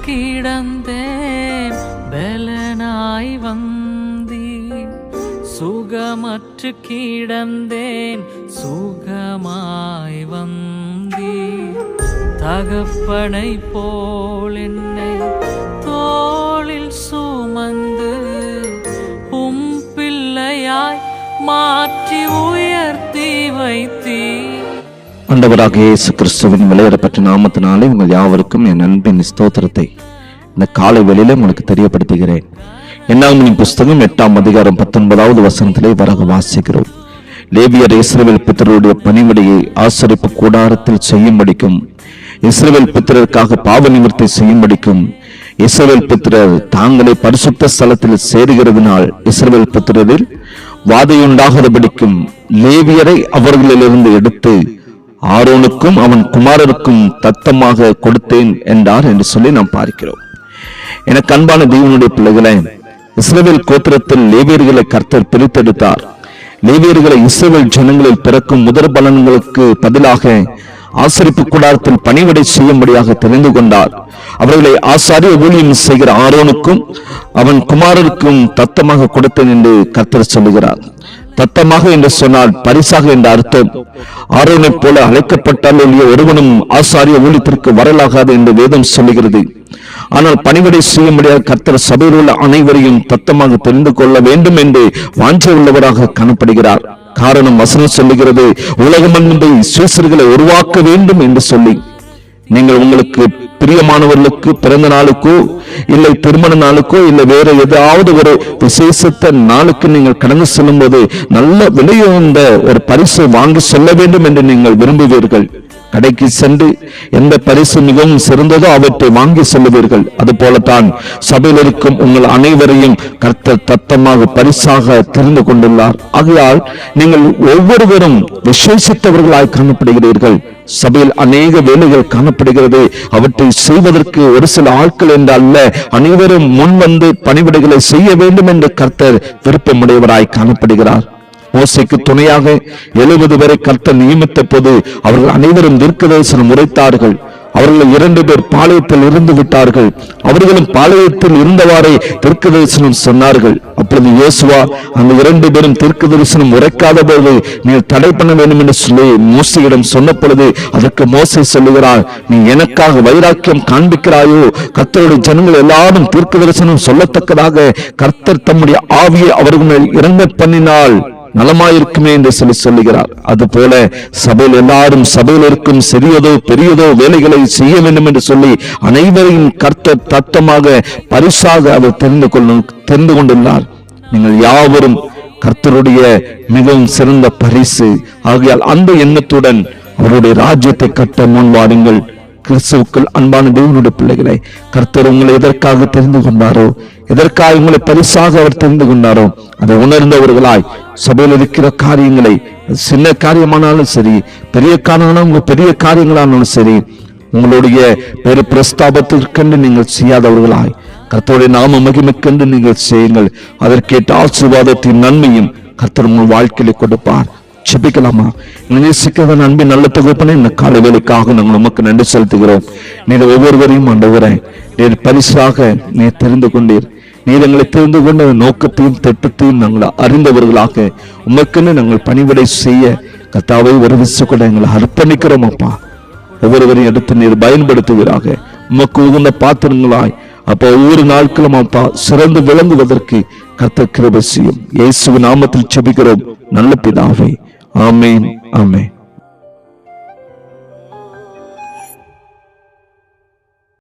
கிடந்தேன் பலனாய் வந்தீர், சுகமற்று கிடந்தேன் சுகமாய் வந்தீர். தகப்பனை போல் என்னை தோளில் சுமந்து உம் பிள்ளையாய் மாற்றி உயர்த்தி வைத்தீர். ஆண்டவராக இயேசு கிறிஸ்துவின் விலையிடப்பட்ட நாமத்தினாலே உங்கள் யாவருக்கும் என் அன்பின் ஸ்தோத்திரத்தை இந்த காலை வேளையில உங்களுக்கு தெரியப்படுத்துகிறேன். என்னாகமத்தின் புஸ்தகம் 8ஆம் அதிகாரம் 19வது வசனத்திலே வரக வாசிக்கிறோம். லேவியர் இஸ்ரவேல் புத்திரருடைய பணிவிடையை ஆசரிப்பு கூடாரத்தில் செய்யும்படிக்கும், இஸ்ரவேல் புத்திரருக்காக பாவ நிவர்த்தி செய்யும்படிக்கும், இஸ்ரவேல் புத்திரர் தாங்களே பரிசுத்த ஸ்தலத்தில் சேருகிறதுனால் இஸ்ரவேல் புத்திரரில் வாதையுண்டாகாதபடிக்கும் லேவியரை அவர்களிலிருந்து எடுத்து ஆரோனுக்கும் அவன் குமாரருக்கும் தத்தமாக கொடுத்தேன் என்றார் என்று சொல்லி நாம் பார்க்கிறோம். எனக்கு அன்பான தேவனுடைய பிள்ளைகளை, இஸ்ரவேல் கோத்திரத்தில் லேவியர்களை கர்த்தர் பிரித்தெடுத்தார். லேவியர்களை இஸ்ரவேல் ஜனங்களில் பிறக்கும் முதற் பலன்களுக்கு பதிலாக ஆசரிப்பு கூடாரத்தில் பணிவிடை செய்யும்படியாக தெரிந்து கொண்டார். அவர்களை ஆசாரிய ஊழியம் செய்கிற ஆரோனுக்கும் அவன் குமாரருக்கும் தத்தமாக கொடுத்தேன் என்று கர்த்தர் சொல்லுகிறார். தத்தமாக என்று சொன்னால் பரிசாக என்ற அர்த்தம். ஆரோனை போல அழைக்கப்பட்டால் ஒருவனும் ஆசாரிய ஊழியத்திற்கு வரலாகாது என்று வேதம் சொல்லுகிறது. ஆனால் பணிவிடை செய்யும்படியாக கர்த்தர் சபையில் உள்ள அனைவரையும் தத்தமாக தெரிந்து கொள்ள வேண்டும் என்று வாஞ்சை உள்ளவராக காணப்படுகிறார். காரணம் வசனம் சொல்லுகிறது, உலகம் என்பதை சுவிசர்களை உருவாக்க வேண்டும் என்று சொல்லி. நீங்கள் உங்களுக்கு பிரியமானவர்களுக்கு பிறந்த நாளுக்கோ இல்லை திருமண நாளுக்கோ இல்லை வேற ஏதாவது ஒரு விசேஷத்த நாளுக்கு நீங்கள் கடந்து செல்லும் போது நல்ல விலையுயர்ந்த ஒரு பரிசு வாங்கி செல்ல வேண்டும் என்று நீங்கள் விரும்புவீர்கள். கடைக்கு சென்று எந்த பரிசு மிகவும் சிறந்ததோ அவற்றை வாங்கி செல்லுவீர்கள். அது போலத்தான் சபையில் இருக்கும் உங்கள் அனைவரையும் கர்த்தர் தத்தமாக பரிசாக தெரிந்து கொண்டுள்ளார். ஆகையால் நீங்கள் ஒவ்வொருவரும் விசேஷித்தவர்களாய் காணப்படுகிறீர்கள். சபையில் அநேக வேலைகள் காணப்படுகிறது. அவற்றை செய்வதற்கு ஒரு சில ஆட்கள் என்றல்ல, அனைவரும் முன் வந்து பணிவிடைகளை செய்ய வேண்டும் என்று கர்த்தர் விருப்பமுடையவராய் காணப்படுகிறார். மோசேக்கு துணையாக 70 பேரை கர்த்தர் நியமித்த போது அவர்கள் அனைவரும் தீர்க்கதரிசனம் உரைத்தார்கள். அவர்கள் 2 பேர் பாளையத்தில் இருந்து விட்டார்கள். அவர்களும் பாளையத்தில் இருந்தவாறே தீர்க்கதரிசனம் சொன்னார்கள். அப்பொழுது யோசுவா அந்த 2 பேரும் தீர்க்கதரிசனம் உரைக்காத போது நீ தடை பண்ண வேண்டும் என்று சொல்லி மோசேயிடம் சொன்ன பொழுது அதற்கு மோசே சொல்லுகிறார், நீ எனக்காக வைராக்கியம் காண்பிக்கிறாயோ? கர்த்தருடைய ஜனங்கள் எல்லாரும் தீர்க்கதரிசனம் சொல்லத்தக்கதாக கர்த்தர் தம்முடைய ஆவியை அவர்கள் இறங்க பண்ணினால் நலமாயிருக்குமே என்று சொல்லி சொல்லுகிறார். அது போல சபையில் எல்லாரும் சபையில் இருக்கும் சிறியதோ பெரியதோ வேலைகளை செய்ய வேண்டும் என்று சொல்லி அனைவரையும் கர்த்தர் தத்தமாக பரிசாக அவர் தெரிந்து கொண்டுள்ளார். நீங்கள் யாவரும் கர்த்தருடைய மிகவும் சிறந்த பரிசு. ஆகையால் அந்த எண்ணத்துடன் அவருடைய ராஜ்யத்தை கட்ட முன்வாருங்கள். கிறிஸ்துவுக்குள் அன்பான தேவனுடைய பிள்ளைகளை, கர்த்தர் உங்களை எதற்காக தெரிந்து கொண்டாரோ, எதற்காக உங்களை பரிசாக அவர் தெரிந்து கொண்டாரோ அதை உணர்ந்தவர்களாய் சபையில் இருக்கிற காரியங்களை, சின்ன காரியமானாலும் சரி, பெரிய காரியங்களானாலும் சரி, உங்களுடைய பெரு பிரஸ்தாபத்திற்கென்று நீங்கள் செய்யாதவர்களாய் கர்த்தருடைய நாம மகிமைக்கென்று நீங்கள் செய்யுங்கள். அதற்கேற்ற ஆசீர்வாதத்தின் நன்மையும் கர்த்தர் உங்கள் வாழ்க்கையில கொடுப்பார். செபிக்கலாமா? நேசிக்கிறவன் அன்பின் நல்ல தொகுப்பனை இந்த காலை வேலைக்காக நாங்கள் உமக்கு நன்றி செலுத்துகிறோம். நீர் ஒவ்வொருவரையும் ஆண்டவரே நீர் பரிசாக நீர் தெரிந்து கொண்டீர். நீர் எங்களை தெரிந்து கொண்ட நோக்கத்தையும் திட்டத்தையும் நாங்கள் அறிந்தவர்களாக உமக்குன்னு நாங்கள் பணிவிடை செய்ய கர்த்தாவை ஒரு விஷயம் கூட எங்களை அர்ப்பணிக்கிறோம். அப்பா, ஒவ்வொருவரையும் எடுத்து நீர் பயன்படுத்துவீராக. உமக்கு உகந்த பாத்திரங்களாய் அப்போ ஒவ்வொரு நாட்களும் அப்பா சிறந்து விளங்குவதற்கு கர்த்தர் கிருபை செய்யும். இயேசுவின் நாமத்தில் செபிக்கிறோம் நல்ல பிதாவே. ஆமென், ஆமென்.